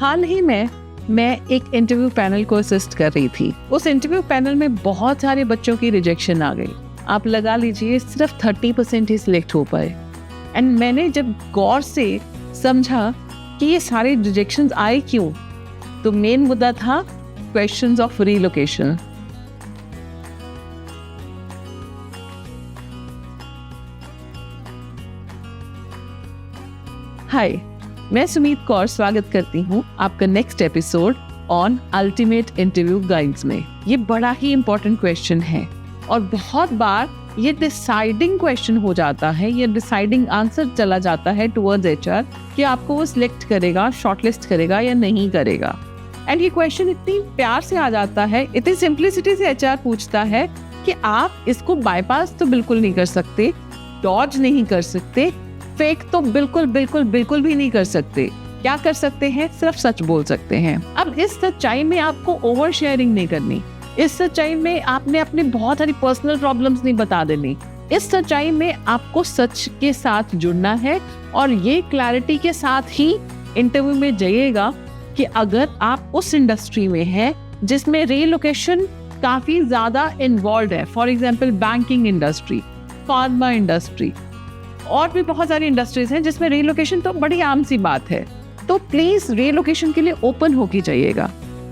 हाल ही में मैं एक इंटरव्यू पैनल को असिस्ट कर रही थी। उस इंटरव्यू पैनल में बहुत सारे बच्चों की रिजेक्शन आ गई। आप लगा लीजिए सिर्फ 30% ही सिलेक्ट हो पाए। एंड मैंने जब गौर से समझा कि ये सारे रिजेक्शंस आए क्यों, तो मेन मुद्दा था क्वेश्चंस ऑफ रीलोकेशन। हाय, मैं सुमीत कौर स्वागत करती हूँ आपका next episode on ultimate interview guides में। ये बड़ा ही इम्पोर्टेंट क्वेश्चन है और बहुत बार ये डिसाइडिंग क्वेश्चन हो जाता है, ये डिसाइडिंग आंसर चला जाता है टुवर्ड्स एचआर कि आपको वो सिलेक्ट करेगा, शॉर्टलिस्ट करेगा या नहीं करेगा। एंड ये क्वेश्चन इतनी प्यार से आ जाता है, इतनी सिंप्लिसिटी से एचआर पूछता है कि आप इसको बाईपास तो बिल्कुल नहीं कर सकते, डॉज नहीं कर सकते, फेक तो बिल्कुल भी नहीं कर सकते। क्या कर सकते हैं? सिर्फ सच बोल सकते हैं। अब इस सच्चाई में आपको ओवर शेयरिंग नहीं करनी, इस सच्चाई में आपने अपने बहुत सारी पर्सनल प्रॉब्लम्स नहीं बता देनी। इस सच्चाई में आपको सच के साथ जुड़ना है और ये क्लैरिटी के साथ ही इंटरव्यू में जाइएगा कि अगर आप उस इंडस्ट्री में हैं जिसमें रीलोकेशन काफी ज्यादा इन्वॉल्व है, for example banking industry, pharma industry और भी बहुत सारी इंडस्ट्रीज हैं जिसमें रीलोकेशन तो बड़ी आम सी बात है, तो प्लीज रीलोकेशन के लिए ओपन होके जाइएगा।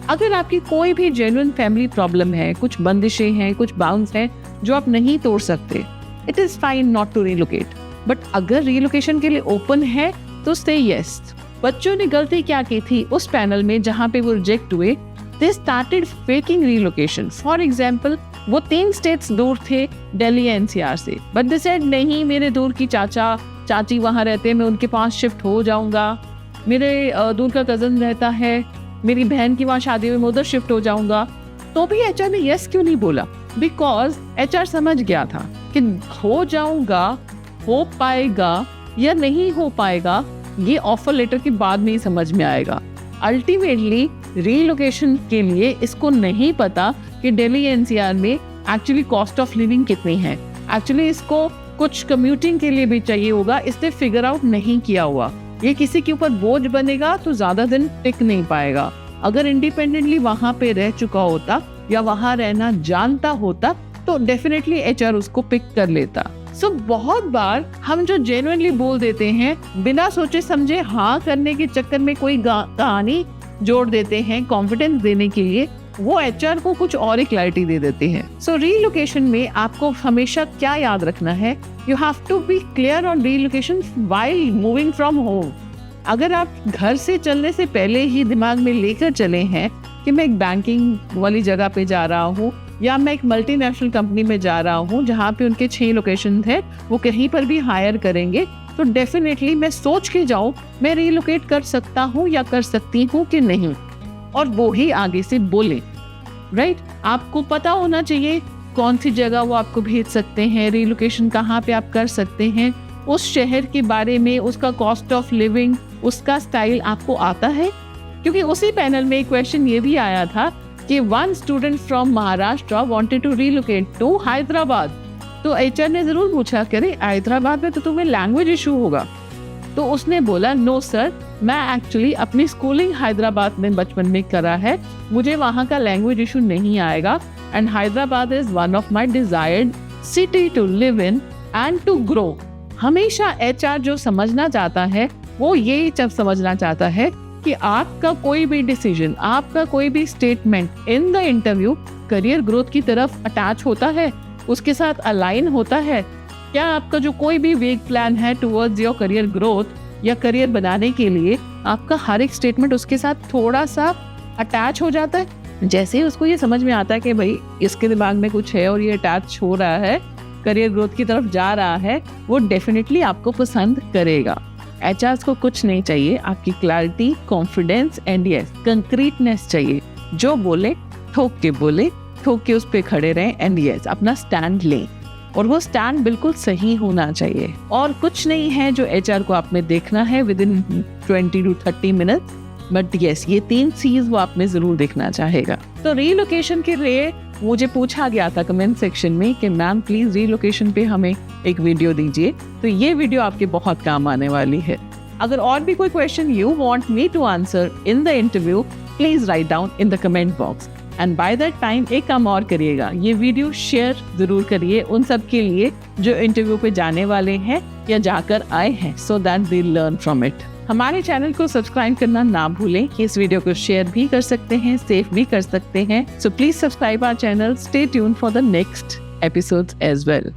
अगर आपकी कोई भी जेन्युइन फैमिली प्रॉब्लम है, कुछ बंदिशें हैं, कुछ बाउंड्स हैं जो आप नहीं तोड़ सकते, it is fine not to relocate. But अगर रीलोकेशन के लिए ओपन है तो से यस। बच्चों ने गलती क्या की थी उस पैनल में जहाँ पे वो रिजेक्ट हुए? They started faking relocation. For example, वो 3 स्टेट्स दूर थे दिल्ली एनसीआर से, बट दे सेड नहीं, मेरे दूर की चाचा चाची वहाँ रहते हैं, मैं उनके पास शिफ्ट हो जाऊंगा। मेरे दूर का कजन रहता है, मेरी बहन की वहाँ शादी में मैं उधर शिफ्ट हो जाऊंगा। तो भी एचआर ने यस क्यों नहीं बोला? बिकॉज एचआर समझ गया था कि हो जाऊंगा, हो पाएगा या नहीं हो पाएगा, ये ऑफर लेटर के बाद में ही समझ में आएगा। अल्टीमेटली रीलोकेशन के लिए इसको नहीं पता कि दिल्ली एनसीआर में एक्चुअली कॉस्ट ऑफ लिविंग कितनी है। एक्चुअली इसको कुछ कम्यूटिंग के लिए भी चाहिए होगा, इसने फिगर आउट नहीं किया हुआ। ये किसी के ऊपर बोझ बनेगा तो ज्यादा दिन टिक नहीं पाएगा। अगर इंडिपेंडेंटली वहां पे रह चुका होता या वहां रहना जानता होता तो डेफिनेटली एचआर उसको पिक कर लेता। सो बहुत बार हम जो जेन्युइनली बोल देते हैं, बिना सोचे समझे हाँ करने के चक्कर में कोई कहानी जोड़ देते हैं कॉन्फिडेंस देने के लिए, वो एचआर को कुछ और ही क्लैरिटी दे देते हैं। सो रीलोकेशन में आपको हमेशा क्या याद रखना है? You have to be clear on relocation while moving from home. अगर आप घर से चलने से पहले ही दिमाग में लेकर चले हैं कि मैं एक बैंकिंग वाली जगह पे जा रहा हूँ या मैं एक मल्टीनेशनल कंपनी में जा रहा हूँ जहाँ पे उनके 6 लोकेशन है, वो कहीं पर भी हायर करेंगे, तो डेफिनेटली मैं सोच के जाऊँ मैं रीलोकेट कर सकता हूँ या कर सकती हूँ कि नहीं, और वो ही आगे से बोले। राइट? आपको पता होना चाहिए कौन सी जगह वो आपको भेज सकते हैं, रीलोकेशन कहाँ पे आप कर सकते हैं, उस शहर के बारे में, उसका कॉस्ट ऑफ लिविंग, उसका स्टाइल आपको आता है। क्योंकि उसी पैनल में एक क्वेश्चन ये भी आया था कि 1 student from Maharashtra wanted to relocate to Hyderabad. तो एचआर ने जरूर पूछा, करे हैदराबाद में तो तुम्हें लैंग्वेज इशू होगा। तो उसने बोला, नो सर, मैं एक्चुअली अपनी स्कूलिंग हैदराबाद में बचपन में करा है, मुझे वहाँ का लैंग्वेज इशू नहीं आएगा, and Hyderabad is one of my desired city to live in and to grow. हमेशा एचआर जो समझना चाहता है वो ये जब समझना चाहता है कि आपका कोई भी डिसीजन, आपका कोई भी statement in the interview career growth की तरफ अटैच होता है, उसके साथ अलाइन होता है। क्या आपका जो कोई भी वेग प्लान है टुवर्ड्स योर करियर ग्रोथ या करियर बनाने के लिए, आपका हर एक स्टेटमेंट उसके साथ थोड़ा सा अटैच हो जाता है? जैसे ही उसको ये समझ में आता है कि भाई इसके दिमाग में कुछ है और ये अटैच हो रहा है, करियर ग्रोथ की तरफ जा रहा है, वो डेफिनेटली आपको पसंद करेगा। एचआर को कुछ नहीं चाहिए, आपकी clarity, confidence and yes concreteness चाहिए। जो बोले ठोक के बोले, ठोक के उस पे खड़े रहें एंड यस अपना स्टैंड लें, और वो स्टैंड बिल्कुल सही होना चाहिए। और कुछ नहीं है जो एचआर को आप में देखना है with in 20 to 30 minutes, but yes ये 3 चीज वो आप में जरूर देखना चाहेगा। तो रीलोकेशन के लिए मुझे पूछा गया था कमेंट सेक्शन में कि मैम प्लीज रीलोकेशन पे हमें एक वीडियो दीजिए, तो ये वीडियो आपके बहुत काम आने वाली है। अगर और भी कोई question you want me to answer in the interview, please write down in the comment box. And by that time एक काम और करिएगा, ये वीडियो शेयर जरूर करिए उन सब के लिए जो इंटरव्यू पे जाने वाले हैं या जाकर आए हैं, so that they learn from it. हमारे चैनल को सब्सक्राइब करना ना भूलें। इस वीडियो को शेयर भी कर सकते हैं, सेव भी कर सकते हैं। So please subscribe our channel, stay tuned for the next episodes as well.